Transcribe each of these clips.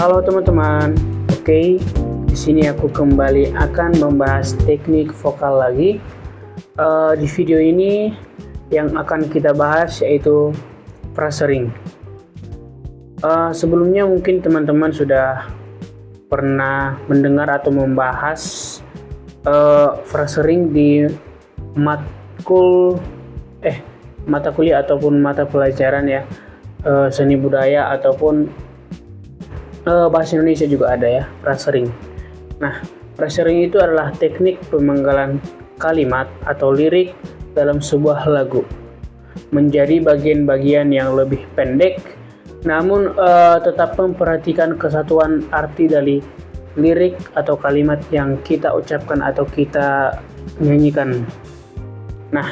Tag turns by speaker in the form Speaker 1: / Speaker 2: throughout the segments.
Speaker 1: Halo teman-teman, oke, di sini aku kembali akan membahas teknik vokal lagi. Di video ini yang akan kita bahas yaitu phrasering. Sebelumnya mungkin teman-teman sudah pernah mendengar atau membahas phrasering di mata kuliah ataupun mata pelajaran ya, seni budaya ataupun bahasa Indonesia juga ada ya, phrasering. Nah, phrasering itu adalah teknik pemenggalan kalimat atau lirik dalam sebuah lagu menjadi bagian-bagian yang lebih pendek, namun tetap memperhatikan kesatuan arti dari lirik atau kalimat yang kita ucapkan atau kita nyanyikan. Nah,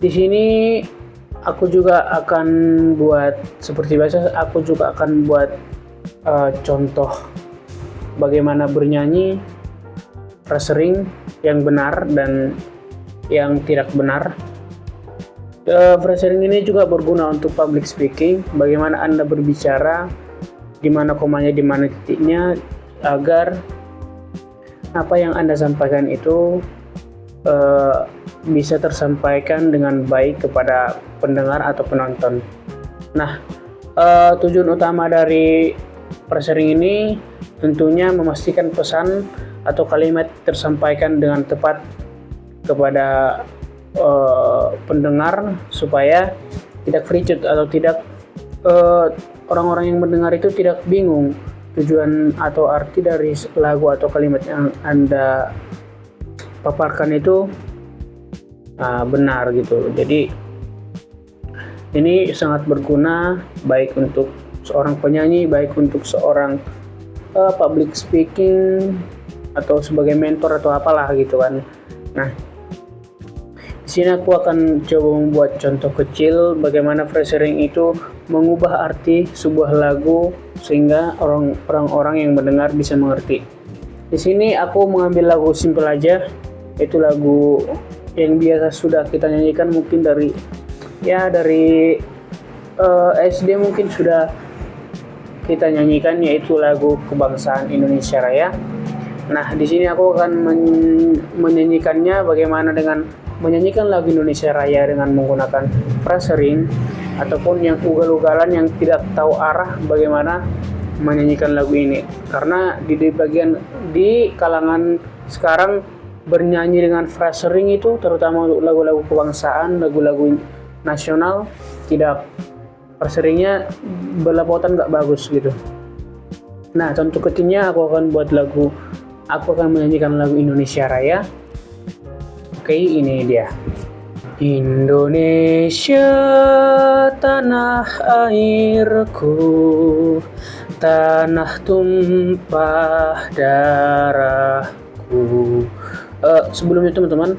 Speaker 1: di sini aku juga akan buat seperti biasa, aku juga akan buat contoh bagaimana bernyanyi phrasering yang benar dan yang tidak benar. Phrasering ini juga berguna untuk public speaking, bagaimana Anda berbicara, di mana komanya, di mana titiknya, agar apa yang Anda sampaikan itu bisa tersampaikan dengan baik kepada pendengar atau penonton. Nah, tujuan utama dari phrasering ini tentunya memastikan pesan atau kalimat tersampaikan dengan tepat kepada pendengar supaya tidak kerucut atau tidak orang-orang yang mendengar itu tidak bingung tujuan atau arti dari lagu atau kalimat yang Anda paparkan itu benar gitu. Jadi ini sangat berguna baik untuk seorang penyanyi, baik untuk seorang public speaking atau sebagai mentor atau apalah gitu kan. Nah, di sini aku akan coba membuat contoh kecil bagaimana phrasering itu mengubah arti sebuah lagu sehingga orang-orang yang mendengar bisa mengerti. Di sini aku mengambil lagu simple aja, itu lagu yang biasa sudah kita nyanyikan mungkin dari SD mungkin sudah kita nyanyikan, yaitu lagu Kebangsaan Indonesia Raya. Nah, di sini aku akan menyanyikannya bagaimana dengan menyanyikan lagu Indonesia Raya dengan menggunakan phrasering ataupun yang ugal-ugalan yang tidak tahu arah bagaimana menyanyikan lagu ini. Karena di kalangan sekarang bernyanyi dengan phrasering itu terutama untuk lagu-lagu kebangsaan, lagu-lagu nasional, tidak, phrasingnya berlepotan gak bagus gitu. Nah, contoh kecilnya aku akan menyanyikan lagu Indonesia Raya. Oke, ini dia. Indonesia tanah airku, tanah tumpah darahku. Sebelumnya teman-teman,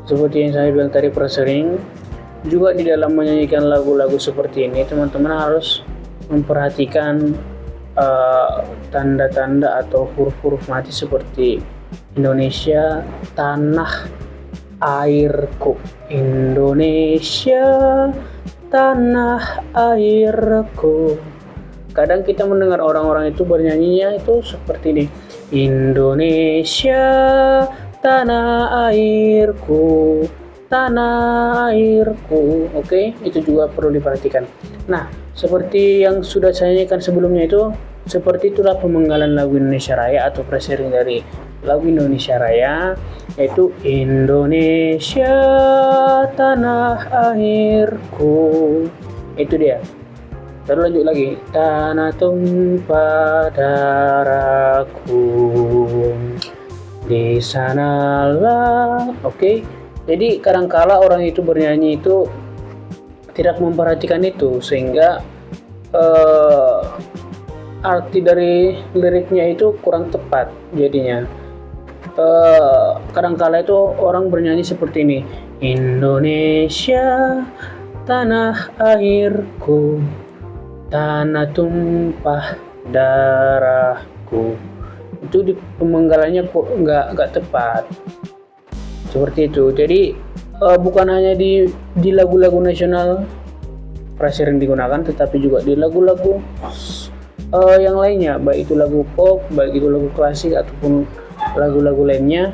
Speaker 1: seperti yang saya bilang tadi, phrasering juga di dalam menyanyikan lagu-lagu seperti ini teman-teman harus memperhatikan tanda-tanda atau huruf-huruf mati seperti Indonesia tanah airku, Indonesia tanah airku. Kadang kita mendengar orang-orang itu bernyanyinya itu seperti ini, Indonesia tanah airku, tanah airku. Oke, itu juga perlu diperhatikan. Nah, seperti yang sudah saya nyanyikan sebelumnya itu, seperti itulah pemenggalan lagu Indonesia Raya atau phrasing dari lagu Indonesia Raya, yaitu Indonesia tanah airku. Itu dia. Terus lanjut lagi, tanah tumpah darahku, di sanalah. Oke, jadi kadangkala orang itu bernyanyi itu tidak memperhatikan itu sehingga arti dari liriknya itu kurang tepat jadinya. Kadangkala itu orang bernyanyi seperti ini, Indonesia tanah airku, tanah tumpah darahku. Itu di pemenggalannya kok nggak tepat seperti itu. Jadi bukan hanya di lagu-lagu nasional phrasing digunakan, tetapi juga di lagu-lagu yang lainnya, baik itu lagu pop, baik itu lagu klasik ataupun lagu-lagu lainnya.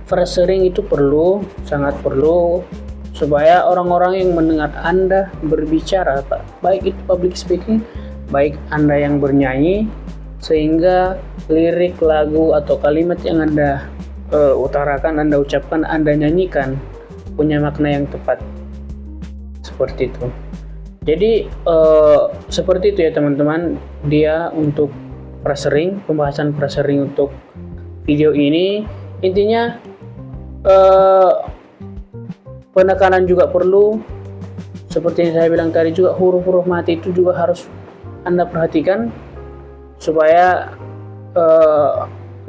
Speaker 1: Phrasing itu perlu, sangat perlu, supaya orang-orang yang mendengar Anda berbicara, baik itu public speaking, baik Anda yang bernyanyi, sehingga lirik lagu atau kalimat yang Anda utarakan, Anda ucapkan, Anda nyanyikan punya makna yang tepat. Seperti itu. Jadi seperti itu ya teman-teman, dia untuk phrasing, pembahasan phrasing untuk video ini. Intinya penekanan juga perlu, seperti yang saya bilang tadi juga, huruf-huruf mati itu juga harus Anda perhatikan supaya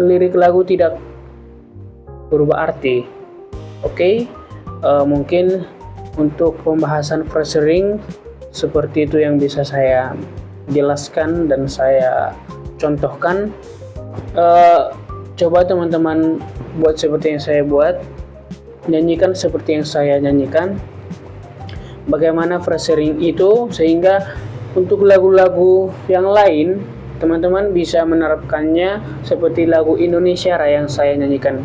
Speaker 1: lirik lagu tidak berubah arti. Oke. Mungkin untuk pembahasan phrasing seperti itu yang bisa saya jelaskan dan saya contohkan. Coba teman-teman buat seperti yang saya buat, nyanyikan seperti yang saya nyanyikan, bagaimana phrasing itu, sehingga untuk lagu-lagu yang lain teman-teman bisa menerapkannya seperti lagu Indonesia Raya yang saya nyanyikan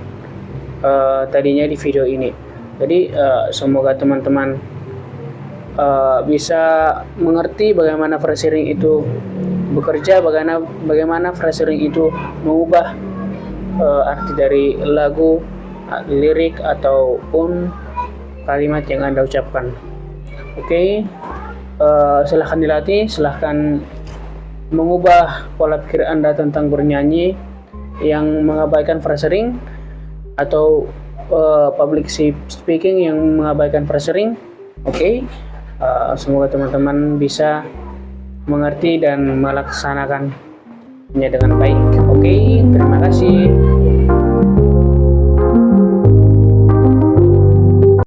Speaker 1: tadinya di video ini. Jadi semoga teman-teman bisa mengerti bagaimana phrasing itu bekerja, bagaimana phrasing itu mengubah arti dari lagu, lirik ataupun kalimat yang Anda ucapkan. Oke. Silahkan dilatih, silahkan mengubah pola pikir Anda tentang bernyanyi yang mengabaikan phrasing atau public speaking yang mengabaikan phrasing. Oke. Semoga teman-teman bisa mengerti dan melaksanakannya dengan baik. Oke, terima kasih.